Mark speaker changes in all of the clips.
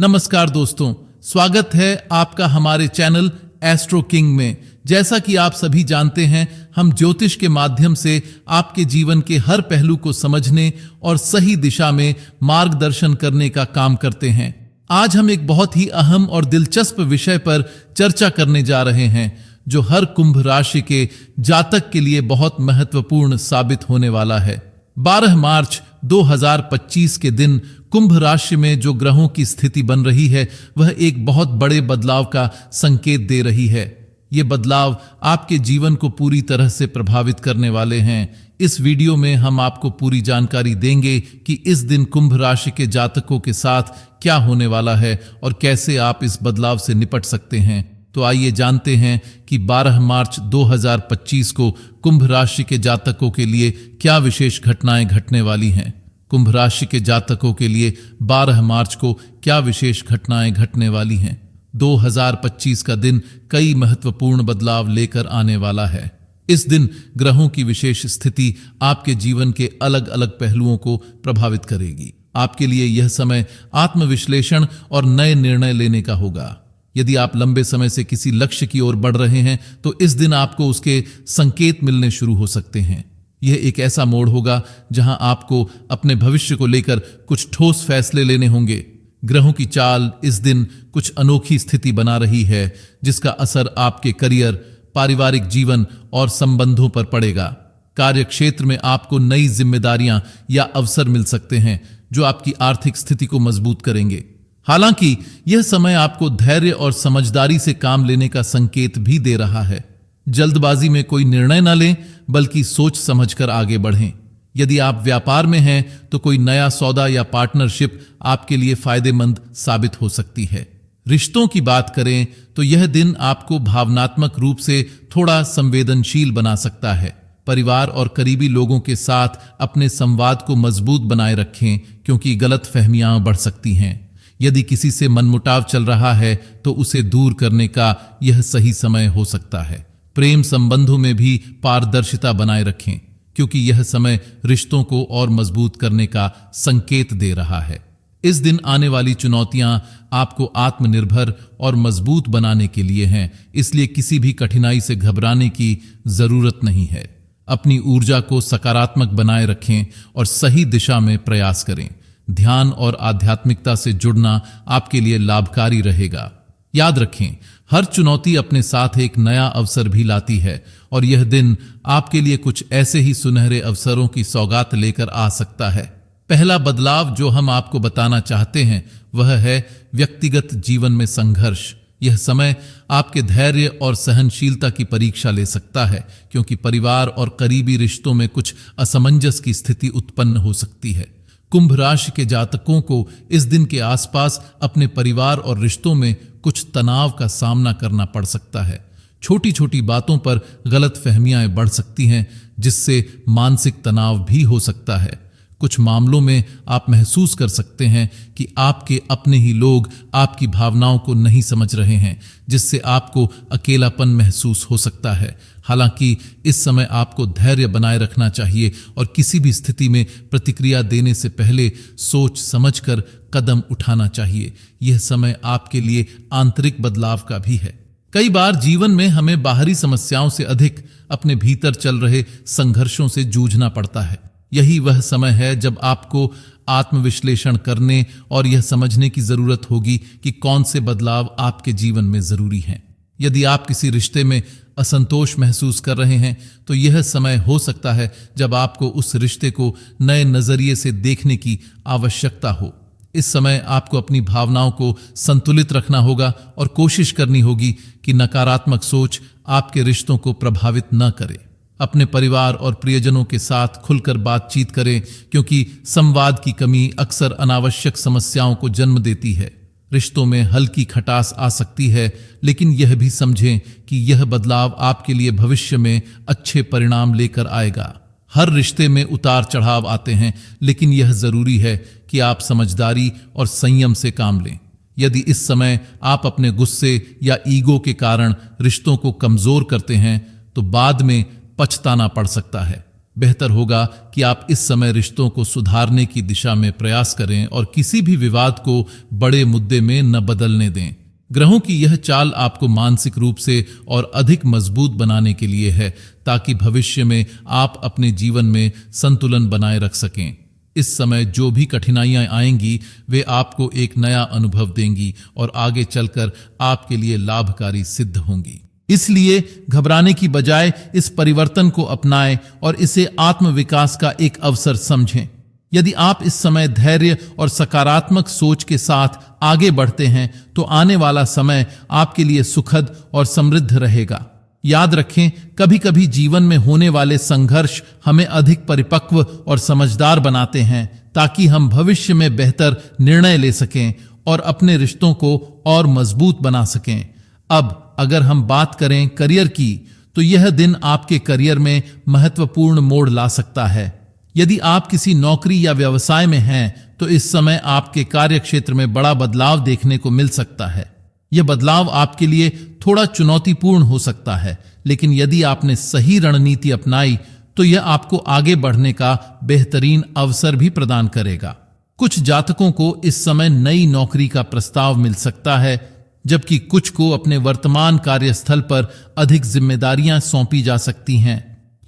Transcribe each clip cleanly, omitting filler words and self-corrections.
Speaker 1: नमस्कार दोस्तों, स्वागत है आपका हमारे चैनल एस्ट्रो किंग में। जैसा कि आप सभी जानते हैं, हम ज्योतिष के माध्यम से आपके जीवन के हर पहलू को समझने और सही दिशा में मार्गदर्शन करने का काम करते हैं। आज हम एक बहुत ही अहम और दिलचस्प विषय पर चर्चा करने जा रहे हैं, जो हर कुंभ राशि के जातक के लिए बहुत महत्वपूर्ण साबित होने वाला है। 12 मार्च 2025 के दिन कुंभ राशि में जो ग्रहों की स्थिति बन रही है, वह एक बहुत बड़े बदलाव का संकेत दे रही है। ये बदलाव आपके जीवन को पूरी तरह से प्रभावित करने वाले हैं। इस वीडियो में हम आपको पूरी जानकारी देंगे कि इस दिन कुंभ राशि के जातकों के साथ क्या होने वाला है और कैसे आप इस बदलाव से निपट सकते हैं। तो आइए जानते हैं कि 12 मार्च 2025 को कुंभ राशि के जातकों के लिए क्या विशेष घटनाएं घटने वाली हैं। कुंभ राशि के जातकों के लिए 12 मार्च को क्या विशेष घटनाएं घटने वाली हैं। 2025 का दिन कई महत्वपूर्ण बदलाव लेकर आने वाला है। इस दिन ग्रहों की विशेष स्थिति आपके जीवन के अलग अलग पहलुओं को प्रभावित करेगी। आपके लिए यह समय आत्मविश्लेषण और नए निर्णय लेने का होगा। यदि आप लंबे समय से किसी लक्ष्य की ओर बढ़ रहे हैं, तो इस दिन आपको उसके संकेत मिलने शुरू हो सकते हैं। यह एक ऐसा मोड़ होगा जहां आपको अपने भविष्य को लेकर कुछ ठोस फैसले लेने होंगे। ग्रहों की चाल इस दिन कुछ अनोखी स्थिति बना रही है, जिसका असर आपके करियर, पारिवारिक जीवन और संबंधों पर पड़ेगा। कार्य क्षेत्र में आपको नई जिम्मेदारियां या अवसर मिल सकते हैं, जो आपकी आर्थिक स्थिति को मजबूत करेंगे। हालांकि यह समय आपको धैर्य और समझदारी से काम लेने का संकेत भी दे रहा है। जल्दबाजी में कोई निर्णय न लें, बल्कि सोच समझकर आगे बढ़ें। यदि आप व्यापार में हैं, तो कोई नया सौदा या पार्टनरशिप आपके लिए फायदेमंद साबित हो सकती है। रिश्तों की बात करें तो यह दिन आपको भावनात्मक रूप से थोड़ा संवेदनशील बना सकता है। परिवार और करीबी लोगों के साथ अपने संवाद को मजबूत बनाए रखें, क्योंकि गलतफहमियां बढ़ सकती हैं। यदि किसी से मनमुटाव चल रहा है, तो उसे दूर करने का यह सही समय हो सकता है। प्रेम संबंधों में भी पारदर्शिता बनाए रखें, क्योंकि यह समय रिश्तों को और मजबूत करने का संकेत दे रहा है। इस दिन आने वाली चुनौतियां आपको आत्मनिर्भर और मजबूत बनाने के लिए हैं, इसलिए किसी भी कठिनाई से घबराने की जरूरत नहीं है। अपनी ऊर्जा को सकारात्मक बनाए रखें और सही दिशा में प्रयास करें। ध्यान और आध्यात्मिकता से जुड़ना आपके लिए लाभकारी रहेगा। याद रखें, हर चुनौती अपने साथ एक नया अवसर भी लाती है, और यह दिन आपके लिए कुछ ऐसे ही सुनहरे अवसरों की सौगात लेकर आ सकता है। पहला बदलाव जो हम आपको बताना चाहते हैं, वह है व्यक्तिगत जीवन में संघर्ष। यह समय आपके धैर्य और सहनशीलता की परीक्षा ले सकता है, क्योंकि परिवार और करीबी रिश्तों में कुछ असमंजस की स्थिति उत्पन्न हो सकती है। कुंभ राशि के जातकों को इस दिन के आसपास अपने परिवार और रिश्तों में कुछ तनाव का सामना करना पड़ सकता है। छोटी छोटी बातों पर गलत फहमियां बढ़ सकती हैं, जिससे मानसिक तनाव भी हो सकता है। कुछ मामलों में आप महसूस कर सकते हैं कि आपके अपने ही लोग आपकी भावनाओं को नहीं समझ रहे हैं, जिससे आपको अकेलापन महसूस हो सकता है। हालांकि इस समय आपको धैर्य बनाए रखना चाहिए और किसी भी स्थिति में प्रतिक्रिया देने से पहले सोच समझकर कदम उठाना चाहिए। यह समय आपके लिए आंतरिक बदलाव का भी है। कई बार जीवन में हमें बाहरी समस्याओं से अधिक अपने भीतर चल रहे संघर्षों से जूझना पड़ता है। यही वह समय है जब आपको आत्मविश्लेषण करने और यह समझने की जरूरत होगी कि कौन से बदलाव आपके जीवन में जरूरी हैं। यदि आप किसी रिश्ते में असंतोष महसूस कर रहे हैं, तो यह समय हो सकता है जब आपको उस रिश्ते को नए नजरिए से देखने की आवश्यकता हो। इस समय आपको अपनी भावनाओं को संतुलित रखना होगा और कोशिश करनी होगी कि नकारात्मक सोच आपके रिश्तों को प्रभावित न करे। अपने परिवार और प्रियजनों के साथ खुलकर बातचीत करें, क्योंकि संवाद की कमी अक्सर अनावश्यक समस्याओं को जन्म देती है। रिश्तों में हल्की खटास आ सकती है, लेकिन यह भी समझें कि यह बदलाव आपके लिए भविष्य में अच्छे परिणाम लेकर आएगा। हर रिश्ते में उतार चढ़ाव आते हैं, लेकिन यह जरूरी है कि आप समझदारी और संयम से काम लें। यदि इस समय आप अपने गुस्से या ईगो के कारण रिश्तों को कमजोर करते हैं, तो बाद में पछताना पड़ सकता है। बेहतर होगा कि आप इस समय रिश्तों को सुधारने की दिशा में प्रयास करें और किसी भी विवाद को बड़े मुद्दे में न बदलने दें। ग्रहों की यह चाल आपको मानसिक रूप से और अधिक मजबूत बनाने के लिए है, ताकि भविष्य में आप अपने जीवन में संतुलन बनाए रख सकें। इस समय जो भी कठिनाइयां आएंगी वे आपको एक नया अनुभव देंगी और आगे चलकर आपके लिए लाभकारी सिद्ध होंगी। इसलिए घबराने की बजाय इस परिवर्तन को अपनाएं और इसे आत्मविकास का एक अवसर समझें। यदि आप इस समय धैर्य और सकारात्मक सोच के साथ आगे बढ़ते हैं तो आने वाला समय आपके लिए सुखद और समृद्ध रहेगा। याद रखें, कभी कभी जीवन में होने वाले संघर्ष हमें अधिक परिपक्व और समझदार बनाते हैं, ताकि हम भविष्य में बेहतर निर्णय ले सकें और अपने रिश्तों को और मजबूत बना सकें। अब अगर हम बात करें करियर की, तो यह दिन आपके करियर में महत्वपूर्ण मोड़ ला सकता है। यदि आप किसी नौकरी या व्यवसाय में हैं तो इस समय आपके कार्य क्षेत्र में बड़ा बदलाव देखने को मिल सकता है। यह बदलाव आपके लिए थोड़ा चुनौतीपूर्ण हो सकता है, लेकिन यदि आपने सही रणनीति अपनाई तो यह आपको आगे बढ़ने का बेहतरीन अवसर भी प्रदान करेगा। कुछ जातकों को इस समय नई नौकरी का प्रस्ताव मिल सकता है, जबकि कुछ को अपने वर्तमान कार्यस्थल पर अधिक जिम्मेदारियां सौंपी जा सकती हैं।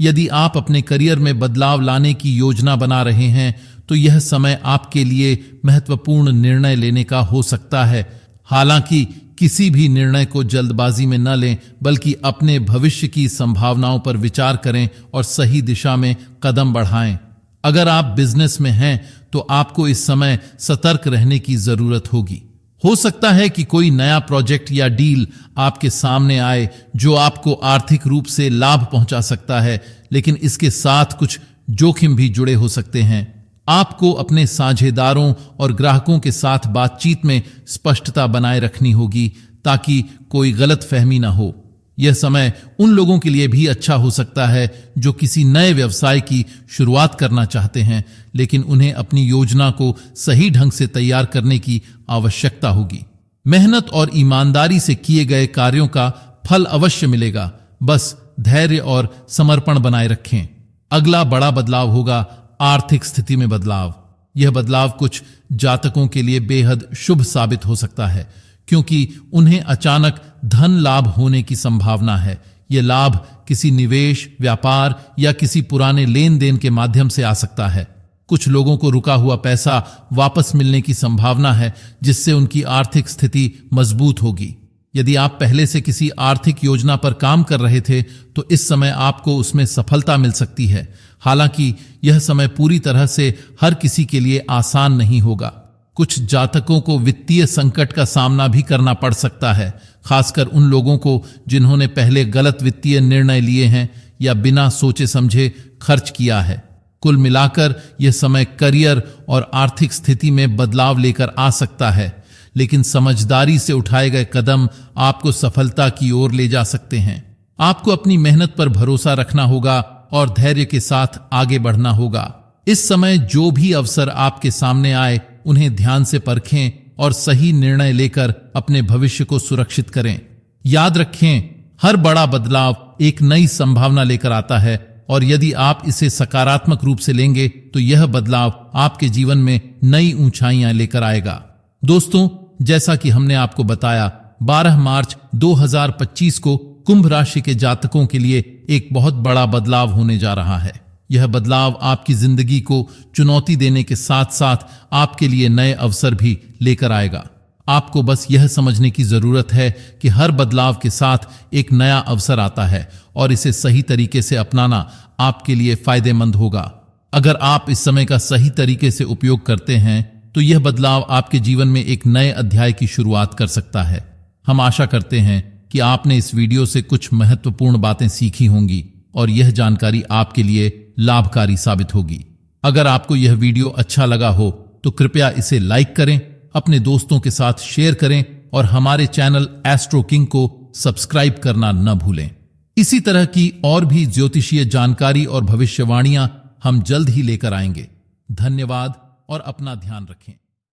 Speaker 1: यदि आप अपने करियर में बदलाव लाने की योजना बना रहे हैं तो यह समय आपके लिए महत्वपूर्ण निर्णय लेने का हो सकता है। हालांकि किसी भी निर्णय को जल्दबाजी में न लें, बल्कि अपने भविष्य की संभावनाओं पर विचार करें और सही दिशा में कदम बढ़ाएं। अगर आप बिजनेस में हैं तो आपको इस समय सतर्क रहने की जरूरत होगी। हो सकता है कि कोई नया प्रोजेक्ट या डील आपके सामने आए जो आपको आर्थिक रूप से लाभ पहुंचा सकता है, लेकिन इसके साथ कुछ जोखिम भी जुड़े हो सकते हैं। आपको अपने साझेदारों और ग्राहकों के साथ बातचीत में स्पष्टता बनाए रखनी होगी, ताकि कोई गलतफहमी न हो। यह समय उन लोगों के लिए भी अच्छा हो सकता है जो किसी नए व्यवसाय की शुरुआत करना चाहते हैं, लेकिन उन्हें अपनी योजना को सही ढंग से तैयार करने की आवश्यकता होगी। मेहनत और ईमानदारी से किए गए कार्यों का फल अवश्य मिलेगा, बस धैर्य और समर्पण बनाए रखें। अगला बड़ा बदलाव होगा आर्थिक स्थिति में बदलाव। यह बदलाव कुछ जातकों के लिए बेहद शुभ साबित हो सकता है, क्योंकि उन्हें अचानक धन लाभ होने की संभावना है। यह लाभ किसी निवेश, व्यापार या किसी पुराने लेन देन के माध्यम से आ सकता है। कुछ लोगों को रुका हुआ पैसा वापस मिलने की संभावना है, जिससे उनकी आर्थिक स्थिति मजबूत होगी। यदि आप पहले से किसी आर्थिक योजना पर काम कर रहे थे तो इस समय आपको उसमें सफलता मिल सकती है। हालांकि यह समय पूरी तरह से हर किसी के लिए आसान नहीं होगा। कुछ जातकों को वित्तीय संकट का सामना भी करना पड़ सकता है, खासकर उन लोगों को जिन्होंने पहले गलत वित्तीय निर्णय लिए हैं या बिना सोचे समझे खर्च किया है। कुल मिलाकर यह समय करियर और आर्थिक स्थिति में बदलाव लेकर आ सकता है, लेकिन समझदारी से उठाए गए कदम आपको सफलता की ओर ले जा सकते हैं। आपको अपनी मेहनत पर भरोसा रखना होगा और धैर्य के साथ आगे बढ़ना होगा। इस समय जो भी अवसर आपके सामने आए उन्हें ध्यान से परखें और सही निर्णय लेकर अपने भविष्य को सुरक्षित करें। याद रखें, हर बड़ा बदलाव एक नई संभावना लेकर आता है और यदि आप इसे सकारात्मक रूप से लेंगे तो यह बदलाव आपके जीवन में नई ऊंचाइयां लेकर आएगा। दोस्तों, जैसा कि हमने आपको बताया, 12 मार्च 2025 को कुंभ राशि के जातकों के लिए एक बहुत बड़ा बदलाव होने जा रहा है। यह बदलाव आपकी जिंदगी को चुनौती देने के साथ साथ आपके लिए नए अवसर भी लेकर आएगा। आपको बस यह समझने की जरूरत है कि हर बदलाव के साथ एक नया अवसर आता है और इसे सही तरीके से अपनाना आपके लिए फायदेमंद होगा। अगर आप इस समय का सही तरीके से उपयोग करते हैं तो यह बदलाव आपके जीवन में एक नए अध्याय की शुरुआत कर सकता है। हम आशा करते हैं कि आपने इस वीडियो से कुछ महत्वपूर्ण बातें सीखी होंगी और यह जानकारी आपके लिए लाभकारी साबित होगी। अगर आपको यह वीडियो अच्छा लगा हो तो कृपया इसे लाइक करें, अपने दोस्तों के साथ शेयर करें और हमारे चैनल एस्ट्रो किंग को सब्सक्राइब करना न भूलें। इसी तरह की और भी ज्योतिषीय जानकारी और भविष्यवाणियां हम जल्द ही लेकर आएंगे। धन्यवाद और अपना ध्यान रखें।